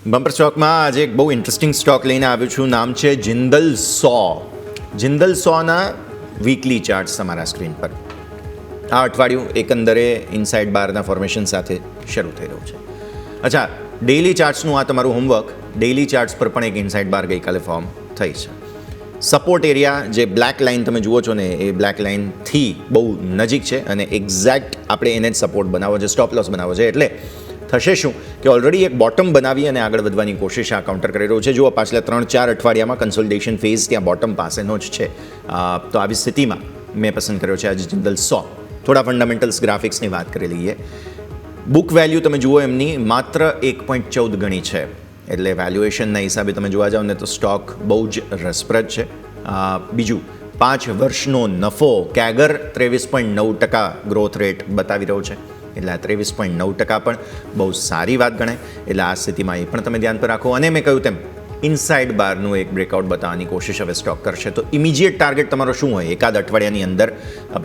Bumper સ્ટોકમાં આજે એક બહુ ઇન્ટરેસ્ટિંગ સ્ટોક લઈને આવ્યો છું. નામ છે જિંદલ સો. જિંદલ સોના વીકલી ચાર્ટ્સ તમારા સ્ક્રીન પર. આ અઠવાડિયું એકંદરે ઇનસાઇડ બારના ફોર્મેશન સાથે શરૂ થઈ રહ્યું છે. અચ્છા, ડેઇલી ચાર્ટ્સનું આ તમારું હોમવર્ક. ડેઇલી ચાર્ટ્સ પર પણ એક ઇનસાઇડ બાર ગઈકાલે ફોર્મ થઈ છે. સપોર્ટ એરિયા જે બ્લેક લાઇન તમે જુઓ છો ને, એ બ્લેક લાઇનથી બહુ નજીક છે અને એક્ઝેક્ટ આપણે એને જ સપોર્ટ બનાવો છે, સ્ટોપ લોસ બનાવો છે. એટલે થશે શું કે ઓલરેડી એક બોટમ બનાવી અને આગળ વધવાની કોશિશ આ કાઉન્ટર કરી રહ્યું છે. જુઓ, પાછલા 3-4 અઠવાડિયામાં કન્સોલિડેશન ફેઝ ત્યાં બોટમ પાસેનો જ છે. તો આવી સ્થિતિમાં મેં પસંદ કર્યો છે આજે જિંદલ સો. થોડા ફંડામેન્ટલ્સ ગ્રાફિક્સની વાત કરી લઈએ. બુક વેલ્યુ તમે જુઓ એમની માત્ર 1.14 ગણી છે. એટલે વેલ્યુએશનના હિસાબે તમે જોવા જાઓ ને તો સ્ટોક બહુ જ રસપ્રદ છે. બીજું, 5 વર્ષનો નફો કેગર 23.9% ગ્રોથ રેટ બતાવી રહ્યો છે. એટલે આ 23.9% પણ બહુ સારી વાત ગણાય. એટલે આ સ્થિતિમાં એ પણ તમે ધ્યાન પર રાખો. અને મેં કહ્યું તેમ ઇનસાઇડ બારનું એક બ્રેકઆઉટ બતાવવાની કોશિશ હવે સ્ટોક કરશે. તો ઇમિડિયેટ ટાર્ગેટ તમારો શું હોય? એકાદ અઠવાડિયાની અંદર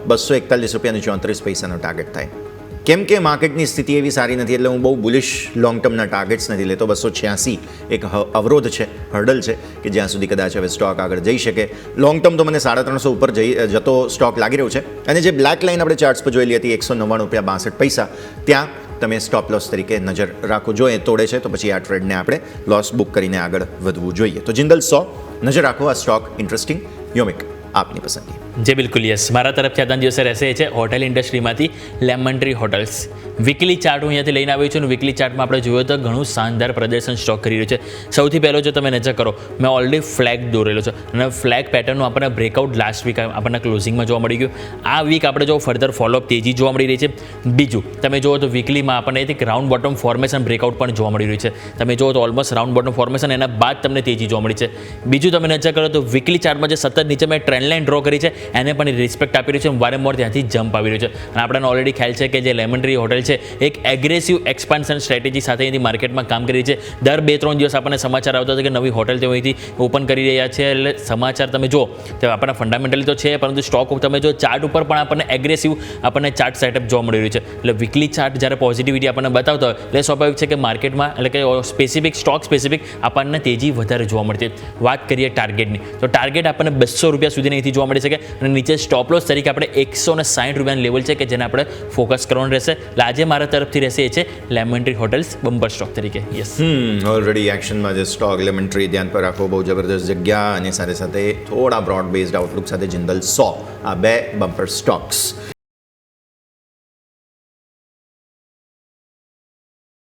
241 રૂપિયાની 34 પૈસાનો ટાર્ગેટ થાય. કેમ કે માર્કેટની સ્થિતિ એવી સારી નથી, એટલે હું બહુ બુલિશ લોંગ ટર્મના ટાર્ગેટ્સ નથી લેતો. 286 એક અવરોધ છે, હર્ડલ છે કે જ્યાં સુધી કદાચ હવે સ્ટોક આગળ જઈ શકે. લોંગ ટર્મ તો મને 350 ઉપર જતો સ્ટોક લાગી રહ્યો છે. અને જે બ્લેક લાઇન આપણે ચાર્ટ્સ પર જોયેલી હતી 199.62 ત્યાં તમે સ્ટોપ લોસ તરીકે નજર રાખો. જો એ તોડે છે તો પછી આ ટ્રેડને આપણે લોસ બુક કરીને આગળ વધવું જોઈએ. તો જિંદલ સો નજર રાખો. આ સ્ટોક ઇન્ટરેસ્ટિંગ. યોમિક, આપની પસંદગી. જે બિલકુલ યસ, મારા તરફથી આજના દિવસે રહેશે એ છે હોટેલ ઇન્ડસ્ટ્રીમાંથી lemon tree hotels. Weekly chart હું અહીંયાથી લઈને આવ્યો છું અને વીકલી ચાર્ટમાં આપણે જોયું તો ઘણું શાનદાર પ્રદર્શન સ્ટોક કરી રહ્યું છે. સૌથી પહેલો જો તમે નજર કરો, મેં ઓલરેડી ફ્લેગ દોરેલો છે અને ફ્લેગ પેટર્નનું આપણને બ્રેકઆઉટ લાસ્ટ વીક આપણને ક્લોઝિંગમાં જોવા મળી ગયું. આ વીક આપણે જો ફર્ધર ફોલોઅપ તેજી જોવા મળી રહી છે. બીજું, તમે જુઓ તો વીકલીમાં આપણને એક રાઉન્ડ બોટમ ફોર્મેશન બ્રેકઆઉટ પણ જોવા મળી રહ્યું છે. તમે જુઓ તો ઓલમોસ્ટ રાઉન્ડ બોટમ ફોર્મેશન, એના બાદ તમને તેજી જોવા મળી છે. બીજું, તમે નજર કરો તો વીકલી ચાર્ટમાં જે સતત નીચે મેં ટ્રેન્ડ લાઇન ડ્રો કરી છે એને પણ રિસ્પેક્ટ આપી રહ્યું છે. વારંવાર ત્યાંથી જમ્પ આવી રહ્યું છે. અને આપણને ઓલરેડી ખ્યાલ છે કે જે લેમન ટ્રી હોટલ છે એક એગ્રેસિવ એક્સપાન્શન સ્ટ્રેટેજી સાથે અહીંથી માર્કેટમાં કામ કરી રહી છે. દર 2-3 દિવસ આપણને સમાચાર આવતા હતા કે નવી હોટલ તેઓ અહીંથી ઓપન કરી રહ્યા છે. એટલે સમાચાર તમે જુઓ તો આપણને ફંડામેન્ટલી તો છે, પરંતુ સ્ટોક તમે જો ચાર્ટ ઉપર પણ આપણને એગ્રેસિવ આપણને ચાર્ટ સેટઅપ જોવા મળી રહ્યું છે. એટલે વીકલી ચાર્ટ જ્યારે પોઝિટિવિટી આપણને બતાવતા હોય એટલે સ્વાભાવિક છે કે માર્કેટમાં એટલે કે સ્પેસિફિક સ્ટોક સ્પેસિફિક આપણને તેજી વધારે જોવા મળતી. વાત કરીએ ટાર્ગેટની, તો ટાર્ગેટ આપણને 200 રૂપિયા સુધી અહીંથી જોવા મળી શકે. અને નીચે સ્ટોપ લોસ તરીકે આપણે 160 રૂપિયાનું લેવલ છે કે જેને આપણે ફોકસ કરવાનું રહેશે. એટલે આજે મારા તરફથી રહેશે એ છે lemon tree hotels bumper stock તરીકે. યસ, ઓલરેડી એક્શનમાં જે સ્ટોક લેમન ટ્રી ધ્યાન પર રાખો. બહુ જબરદસ્ત જગ્યા અને સાથે સાથે થોડા બ્રોડ બેઝડ આઉટલુક સાથે જિંદલ સો. આ 2 બમ્પર સ્ટોક્સ.